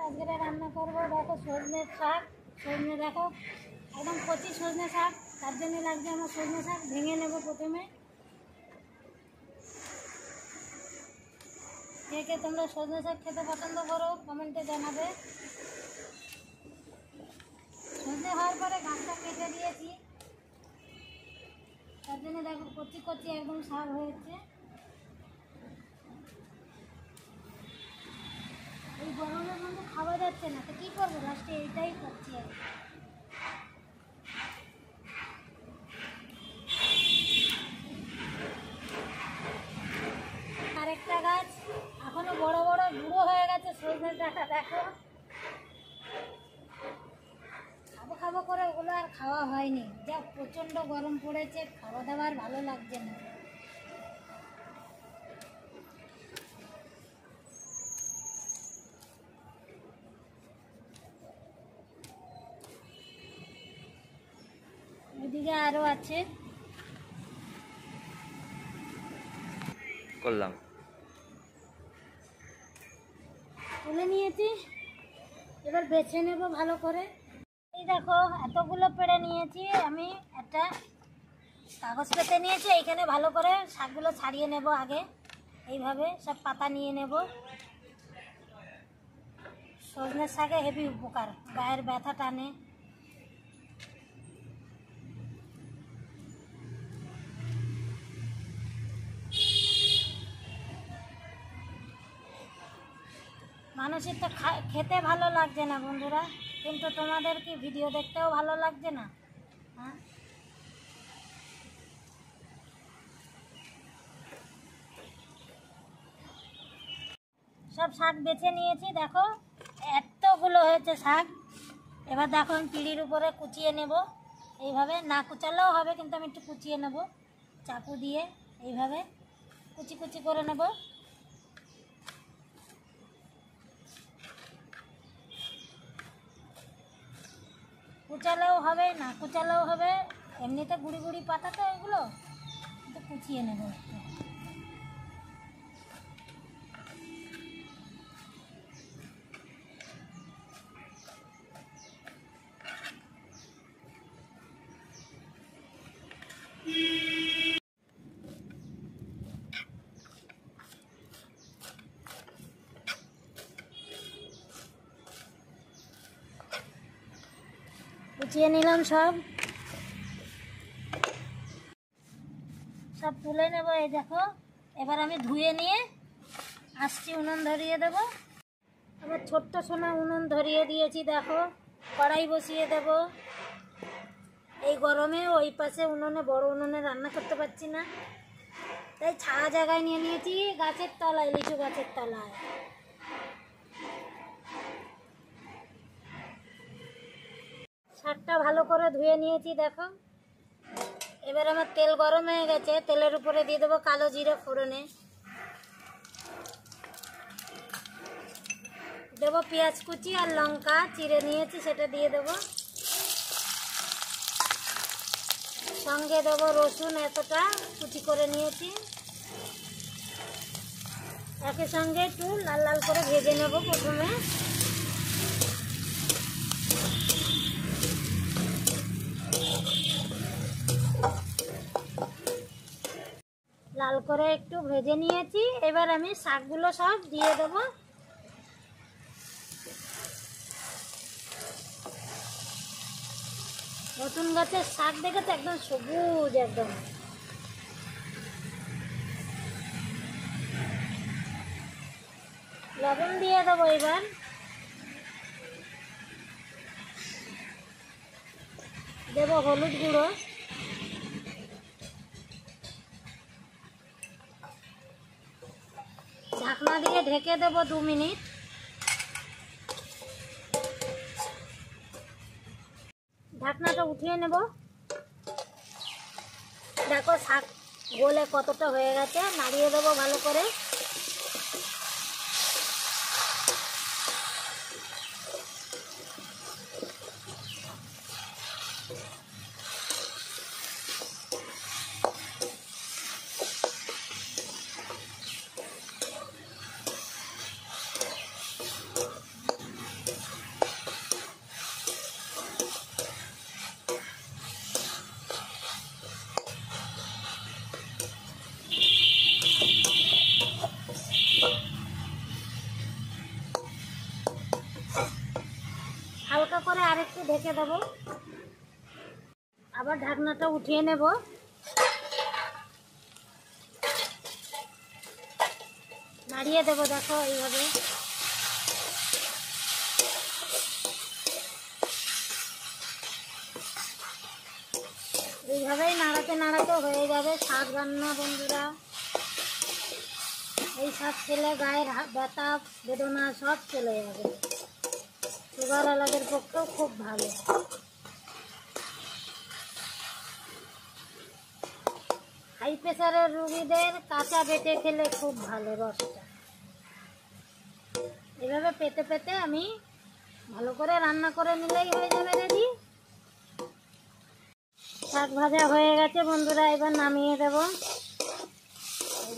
আজকে রান্না করবো দেখো সজনে শাক। সজনে দেখো একদম কচি সজনে শাক, তার জন্য লাগছে আমার সজনে শাক। ভেঙে নেব প্রথমে। কে কে তোমরা সজনে শাক খেতে পছন্দ করো কমেন্টে জানাবে। সজনে হওয়ার পরে গাছটা কেটে দিয়েছি, তার জন্য দেখো কচি কচি একদম শাক হয়েছে। এই গরমের মধ্যে খাওয়া যাচ্ছে না, তো কী করবো, লাস্টে এইটাই করছি আর কি। আরেকটা গাছ এখনো বড় বড় বুড়ো হয়ে গেছে সজনে ডাঁটা, দেখো খাবো খাবো করে ওগুলো আর খাওয়া হয়নি। যা প্রচণ্ড গরম পড়েছে, খাওয়া দাওয়ার ভালো লাগছে না। এদিকে আরো আছে, করলাম তুলে নিয়েছি, এবার বেছে নেব ভালো করে। এই দেখো এতগুলো পেড়ে নিয়েছি আমি, একটা কাগজ পেতে নিয়েছি। এইখানে ভালো করে শাকগুলো ছাড়িয়ে নেব আগে, এইভাবে সব পাতা নিয়ে নেব। সজনের শাকে হেভি উপকার, গায়ের ব্যথা টানে। মানুষের তো খেতে ভালো লাগছে না বন্ধুরা, কিন্তু তোমাদের কি ভিডিও দেখতেও ভালো লাগছে না? হ্যাঁ, সব শাক বেছে নিয়েছি, দেখো এতগুলো হয়েছে শাক। এবার দেখো আমি পিঁড়ির উপরে কুচিয়ে নেব। এইভাবে না কুচালেও হবে, কিন্তু আমি একটু কুচিয়ে নেব চাকু দিয়ে, এইভাবে কুচি কুচি করে নেব। কুচালেও হবে, না কুচালেও হবে, এমনিতে গুঁড়ি গুঁড়ি পাতা তো এগুলো, একটু কুচিয়ে নেব একটু। কুচিয়ে নিলাম সব, সব তুলে নেব। এই দেখো এবার আমি ধুয়ে নিয়ে আসছি, উনুন ধরিয়ে দেব। আবার ছোট্ট সোনা উনুন ধরিয়ে দিয়েছি, দেখো কড়াই বসিয়ে দেব। এই গরমে ওই পাশে উনুনে, বড় উনুনে রান্না করতে পারছি না, তাই ছায়া জায়গায় নিয়ে নিয়েছি, গাছের তলায়, লিচু গাছের তলায়। শাকটা ভালো করে ধুয়ে নিয়েছি দেখো। এবার আমার তেল গরম হয়ে গেছে, তেলের উপরে দিয়ে দেবো কালো জিরে ফোড়নে, দেবো পেঁয়াজ কুচি আর লঙ্কা চিড়ে নিয়েছি সেটা দিয়ে দেবো। সঙ্গে দেবো রসুন, এতটা কুচি করে নিয়েছি। একই সঙ্গে একটু লাল লাল করে ভেজে নেব প্রথমে। লাল করে একটু ভেজে নিয়েছি, এবার আমি শাকগুলো সব দিয়ে দেবো। নতুন গাছের শাক দেখে তো একদম সবুজ, একদম লবণ দিয়ে দেবো। এবার দেবো হলুদ গুঁড়ো, ঢাকনা দিয়ে ঢেকে দেবো 2 মিনিট। ঢাকনাটা উঠিয়ে নেব। দেখো শাক গোলে কতটা হয়ে গেছে, নাড়িয়ে দেবো ভালো করে। হালকা করে আরেকটু ঢেকে দেবো, আবার ঢাকনাটা উঠিয়ে নেব। নাড়িয়ে দেবো, দেখো এইভাবে। এইভাবেই নাড়াতে নাড়াতে হয়ে যাবে শাক রান্না বন্ধুরা। এই শাক খেলে গায়ের ব্যথা বেদনা সব চলে যাবে। সুগার আলাদের পক্ষেও খুব ভালো। হাই প্রেশারের রুগীদের কাঁচা বেটে খেলে খুব ভালো রসটা। এভাবে পেতে পেতে আমি ভালো করে রান্না করে নিলেই হয়ে যাবে রেডি। শাক ভাজা হয়ে গেছে বন্ধুরা, এবার নামিয়ে দেব।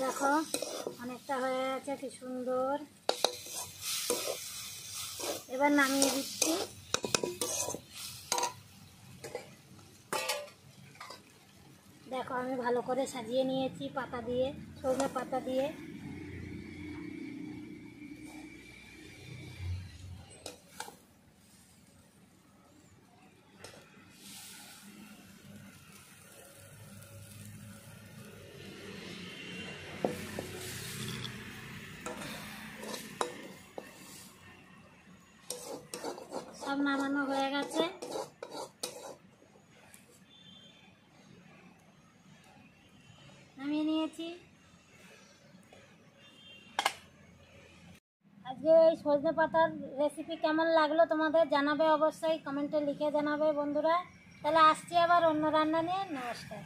দেখো অনেকটা হয়ে গেছে, কি সুন্দর। এবার নামিয়ে দিচ্ছি। দেখো আমি ভালো করে সাজিয়ে নিয়েছি পাতা দিয়ে, সজনে পাতা দিয়ে। সব নামানো হয়ে গেছে। নামিয়ে নিয়েছি। আজকে এই সজনে পাতার রেসিপি কেমন লাগলো তোমাদের জানাবে, অবশ্যই কমেন্টে লিখে জানাবে বন্ধুরা। তাহলে আসছি আবার অন্য রান্না নিয়ে। নমস্কার।